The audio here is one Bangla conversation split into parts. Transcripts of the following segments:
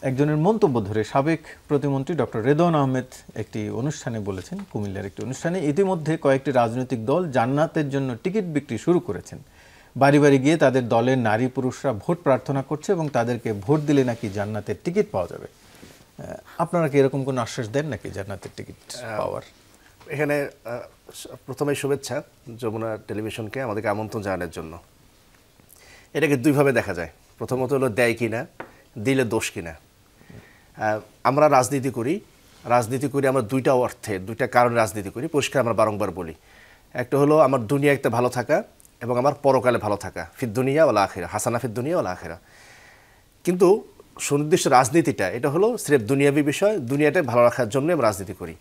একজনের মন্তব্য ধরে সাবেক প্রতিমন্ত্রী ডক্টর রেদওয়ান আহমেদ একটি অনুষ্ঠানে বলেছেন, কুমিল্লার একটি অনুষ্ঠানে, ইতিমধ্যে কয়েকটি রাজনৈতিক দল জান্নাতের জন্য টিকিট বিক্রি শুরু করেছেন। বাড়ি বাড়ি গিয়ে তাদের দলের নারী পুরুষরা ভোট প্রার্থনা করছে এবং তাদেরকে ভোট দিলে নাকি জান্নাতের টিকিট পাওয়া যাবে। আপনারা কি এরকম কোনো আশ্বাস দেন নাকি জান্নাতের টিকিট পাওয়ার? এখানে প্রথমে শুভেচ্ছা যমুনা টেলিভিশনকে আমাদেরকে আমন্ত্রণ জানানোর জন্য। এটাকে দুইভাবে দেখা যায়। প্রথমত হলো দেয় কিনা, দিলে দোষ কিনা। আমরা রাজনীতি করি আমরা দুইটা অর্থে, দুইটা কারণে রাজনীতি করি, পরিষ্কার আমরা বারংবার বলি। একটা হলো আমার দুনিয়া একটা ভালো থাকা এবং আমার পরকালে ভালো থাকা, ফিদ দুনিয়া ওয়াল আখিরা, হাসানা ফিদ দুনিয়া ওয়াল আখিরা। কিন্তু সুনির্দিষ্ট রাজনীতিটা এটা হলো স্রেফ দুনিয়াবী বিষয়, দুনিয়াটা ভালো রাখার জন্য আমরা রাজনীতি করি।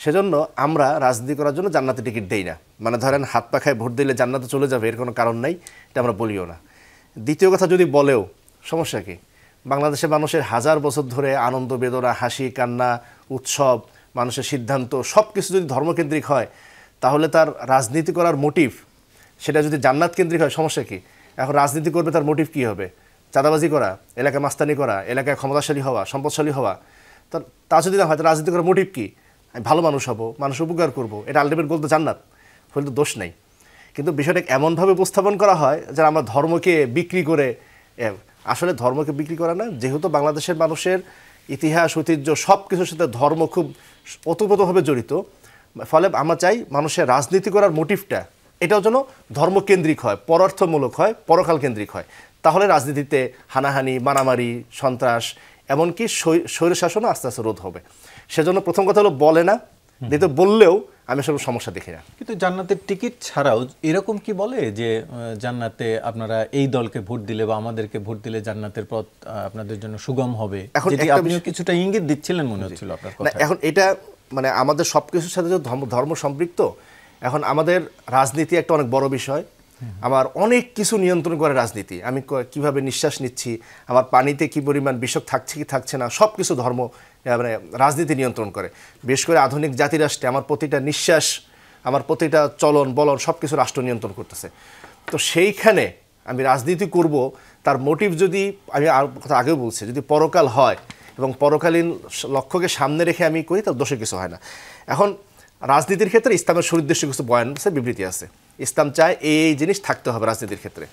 সেজন্য আমরা রাজনীতি করার জন্য জান্নাতে টিকিট দেই না। মানে ধরেন হাত পাখায় ভোট দিলে জান্নাতে চলে যাবে এর কোনো কারণ নাই, এটা আমরা বলিও না। দ্বিতীয় কথা যদি বলেও সমস্যা কি, বাংলাদেশের মানুষের হাজার বছর ধরে আনন্দ বেদনা, হাসি কান্না, উৎসব, মানুষের সিদ্ধান্ত সব কিছু যদি ধর্মকেন্দ্রিক হয়, তাহলে তার রাজনীতি করার মোটিভ সেটা যদি জান্নাত কেন্দ্রিক হয়, সমস্যা কি? এখন রাজনীতি করবে তার মোটিভ কী হবে? চাঁদাবাজি করা, এলাকায় মাস্তানি করা, এলাকায় ক্ষমতাশালী হওয়া, সম্পদশালী হওয়া। তা যদি না হয়, তার রাজনীতি করার মোটিভ কী? আমি ভালো মানুষ হব, মানুষ উপকার করব, এটা আলটিমেট গোল তো জান্নাত, হলে তো দোষ নেই। কিন্তু বিষয়টা এমনভাবে উপস্থাপন করা হয় যে আমরা ধর্মকে বিক্রি করে, আসলে ধর্মকে বিক্রি করা না, যেহেতু বাংলাদেশের মানুষের ইতিহাস ঐতিহ্য সব কিছুর সাথে ধর্ম খুব ওতপ্রোতভাবে জড়িত, ফলে আমরা চাই মানুষের রাজনীতি করার মোটিভটা এটাও যেন ধর্মকেন্দ্রিক হয়, পরার্থমূলক হয়, পরকাল কেন্দ্রিক হয়। তাহলে রাজনীতিতে হানাহানি, মারামারি, সন্ত্রাস, এমনকি স্বৈরশাসনও আস্তে আস্তে রোধ হবে। সেজন্য প্রথম কথা হলো বলে না, দ্বিতীয় বললেও আমি আসলে সমস্যা দেখি না। কিন্তু জান্নাতের টিকিট ছাড়াও এরকম কি বলে যে জান্নাতে আপনারা এই দলকে ভোট দিলে বা আমাদেরকে ভোট দিলে জান্নাতের পথ আপনাদের জন্য সুগম হবে? এখন আপনিও কিছুটা ইঙ্গিত দিচ্ছিলেন মনে হচ্ছিল আপনার কথা। এখন এটা মানে আমাদের সব কিছুর সাথে যে ধর্ম সম্পৃক্ত, এখন আমাদের রাজনীতি একটা অনেক বড় বিষয়। আমার অনেক কিছু নিয়ন্ত্রণ করে রাজনীতি। আমি কিভাবে নিঃশ্বাস নিচ্ছি, আমার পানিতে কি পরিমাণ বিষাক্ত থাকছে কি থাকছে না, সব কিছু ধর্ম মানে রাজনীতি নিয়ন্ত্রণ করে। বিশেষ করে আধুনিক জাতিরাষ্ট্রে আমার প্রতিটা নিঃশ্বাস, আমার প্রতিটা চলন বলন সব কিছু রাষ্ট্র নিয়ন্ত্রণ করতেছে। তো সেইখানে আমি রাজনীতি করব, তার মোটিভ যদি, আমি আর কথা আগেও বলছি, যদি পরকাল হয় এবং পরকালীন লক্ষ্যকে সামনে রেখে আমি করি, তার দোষে কিছু হয় না। এখন রাজনীতির ক্ষেত্রে ইসলামের সুনির্দিষ্ট কিছু বয়ান আছে, বিবৃতি আছে। ইসলাম চায় এই জিনিস থাকতে হবে রাজনীতির ক্ষেত্রে।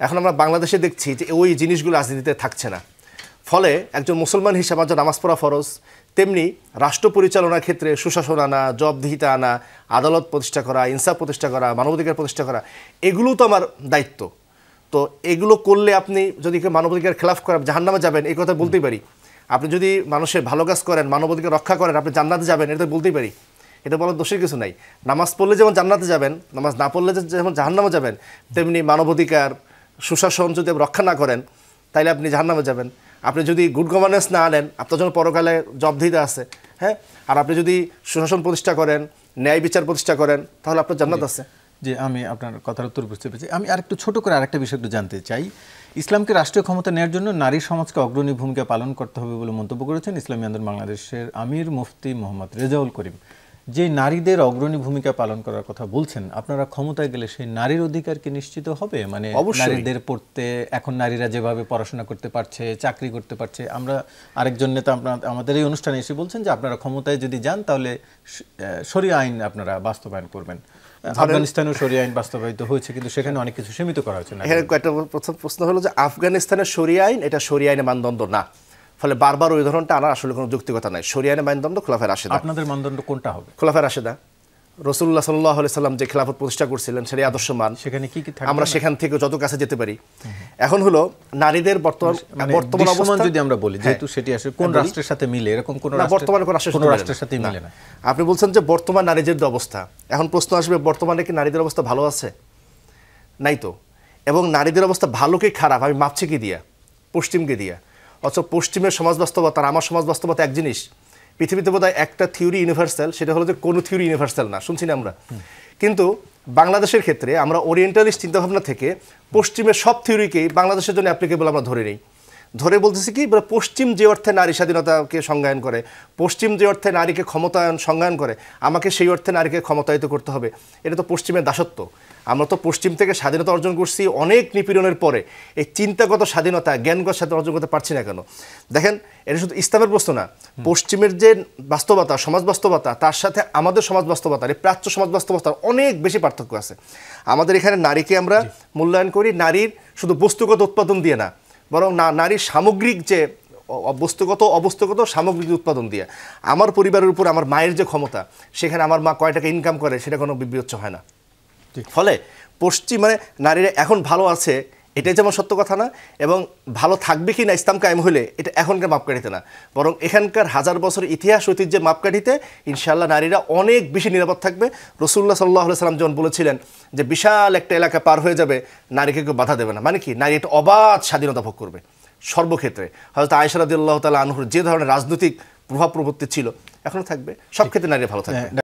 এখন আমরা বাংলাদেশে দেখছি যে ওই জিনিসগুলো রাজনীতিতে থাকছে না। ফলে একজন মুসলমান হিসাবে যে নামাজ পড়া ফরজ, তেমনি রাষ্ট্র পরিচালনার ক্ষেত্রে সুশাসন আনা, জবাবদিহিতা আনা, আদালত প্রতিষ্ঠা করা, ইনসাফ প্রতিষ্ঠা করা, মানবাধিকার প্রতিষ্ঠা করা, এগুলো তো আমার দায়িত্ব। তো এগুলো করলে আপনি যদি মানবাধিকার খেলাফ করেন জাহান্নামে যাবেন, এই কথা বলতেই পারি। আপনি যদি মানুষের ভালো কাজ করেন, মানবাধিকার রক্ষা করেন, আপনি জান্নাতে যাবেন, এটা বলতেই পারি। এটা বলার দোষের কিছু নাই। নামাজ পড়লে যেমন জান্নাতে যাবেন, নামাজ না পড়লে যেমন জাহান্নামে যাবেন, তেমনি মানবাধিকার সুশাসন যদি রক্ষা না করেন, তাইলে আপনি জাহান্নামে যাবেন। আপনি যদি গুড গভর্নেন্স না আনেন, আপনার জন্য পরকালে জবাবদিহিতা আছে, হ্যাঁ। আর আপনি যদি সুশাসন প্রতিষ্ঠা করেন, ন্যায় বিচার প্রতিষ্ঠা করেন, তাহলে আপনার জান্নাত আছে। যে আমি আপনার কথার উত্তর বুঝতে পেরেছি। আমি আরেকটু ছোট করে আরেকটা বিষয় একটু জানতে চাই। ইসলামকে রাষ্ট্রীয় ক্ষমতা নেওয়ার জন্য নারী সমাজকে অগ্রণী ভূমিকা পালন করতে হবে বলে মন্তব্য করেছেন ইসলামী আন্দোলন বাংলাদেশের আমির মুফতি মোহাম্মদ রেজাউল করিম। যে নারীদের অগ্রণী ভূমিকা পালন করার কথা বলছেন, আপনারা ক্ষমতায় গেলে সেই নারীর অধিকার কি নিশ্চিত হবে? মানে নারীদের পড়তে, এখন নারীরা যেভাবে পড়াশোনা করতে পারছে, চাকরি করতে পারছে, আমরা আরেকজন নেতা আমাদের এই অনুষ্ঠানে এসে বলছেন যে আপনারা ক্ষমতায় যদি যান তাহলে শরিয়া আইন আপনারা বাস্তবায়ন করবেন। আফগানিস্তানেও শরিয়া আইন বাস্তবায়িত হয়েছে, কিন্তু সেখানে অনেক কিছু সীমিত করা হয়েছে। এখানে একটা প্রথম প্রশ্ন হলো যে আফগানিস্তানের শরিয়া আইন এটা শরিয়া আইনের মানদণ্ড না, ফলে বারবার ওই ধরনটা আনার আসলে কোনো যৌক্তিকতা নাই। শরিয়া আইনের মানদণ্ড খোলাফায়ে রাশেদা। আপনাদের মানদণ্ড কোনটা হবে? খোলাফায়ে রাশেদা। রাসূলুল্লাহ সাল্লাল্লাহু আলাইহি সাল্লাম যে খেলাফত প্রতিষ্ঠা করছিলেন সেটা আদর্শমান। সেখানে কি কি থাকে আমরা সেখান থেকে যত কাছে যেতে পারি। এখন হলো নারীদের বর্তমান অবস্থা যদি আমরা বলি, যেহেতু সেটি আসলে কোন রাষ্ট্রের সাথে মিলে, এরকম কোন বর্তমানে কোন রাষ্ট্রের সাথে মিলে না। আপনি বলছেন যে বর্তমান নারীদের অবস্থা, এখন প্রশ্ন আসবে বর্তমানে কি নারীদের অবস্থা ভালো আছে? নাই তো। এবং নারীদের অবস্থা ভালো কি খারাপ আমি মাপছি কি দিয়া? পশ্চিমকে দিয়া। অথচ পশ্চিমের সমাজ বাস্তবতা আর আমার সমাজ বাস্তবতা এক জিনিস। পৃথিবীতে বোধহয় একটা থিওরি ইউনিভার্সাল, সেটা হলো যে কোনো থিওরি ইউনিভার্সাল না, শুনছি না আমরা। কিন্তু বাংলাদেশের ক্ষেত্রে আমরা ওরিয়েন্টালিস্ট চিন্তাভাবনা থেকে পশ্চিমের সব থিওরিকেই বাংলাদেশের জন্য অ্যাপ্লিকেবল আমরা ধরে নিই। ধরে বলতেছি কি, পশ্চিম যে অর্থে নারী স্বাধীনতাকে সংজ্ঞায়ন করে, পশ্চিম যে অর্থে নারীকে ক্ষমতায়ন সংজ্ঞায়ন করে, আমাকে সেই অর্থে নারীকে ক্ষমতায়িত করতে হবে। এটা তো পশ্চিমের দাসত্ব। আমরা তো পশ্চিম থেকে স্বাধীনতা অর্জন করছি অনেক নিপীড়নের পরে, এই চিন্তাগত স্বাধীনতা জ্ঞানগত স্বাধীনতা অর্জন করতে পারছি না কেন? দেখেন, এটা শুধু ইসলামের প্রশ্ন না, পশ্চিমের যে বাস্তবতা, সমাজ বাস্তবতা, তার সাথে আমাদের সমাজ বাস্তবতার, এই প্রাচ্য সমাজ বাস্তবতার অনেক বেশি পার্থক্য আছে। আমাদের এখানে নারীকে আমরা মূল্যায়ন করি নারীর শুধু বস্তুগত উৎপাদন দিয়ে না, বরং নারীর সামগ্রিক যে বস্তুগত অবস্তুগত সামগ্রিক উৎপাদন দিয়ে। আমার পরিবারের উপর আমার মায়ের যে ক্ষমতা, সেখানে আমার মা কয় টাকা ইনকাম করে সেটা কোনো বিবেচ্য হয় না। ফলে পশ্চিম মানে নারীরা এখন ভালো আছে এটাই যেমন সত্য কথা না, এবং ভালো থাকবে কি না ইসলাম কায়েম হলে এটা এখনকার মাপকাঠিতে না, বরং এখানকার হাজার বছর ইতিহাস ঐতিহ্যের মাপকাঠিতে ইনশাআল্লাহ নারীরা অনেক বেশি নিরাপদ থাকবে। রাসূলুল্লাহ সাল্লাল্লাহু আলাইহি সাল্লাম যেমন বলেছিলেন যে বিশাল একটা এলাকা পার হয়ে যাবে, নারীকে কেউ বাধা দেবে না। মানে কি, নারী একটা অবাধ স্বাধীনতা ভোগ করবে সর্বক্ষেত্রে। হযরত আয়েশা রাদিয়াল্লাহু তাআলা আনহুর যে ধরনের রাজনৈতিক প্রভাব প্রবর্তী ছিল এখনো থাকবে, সব ক্ষেত্রে নারী ভালো থাকবে।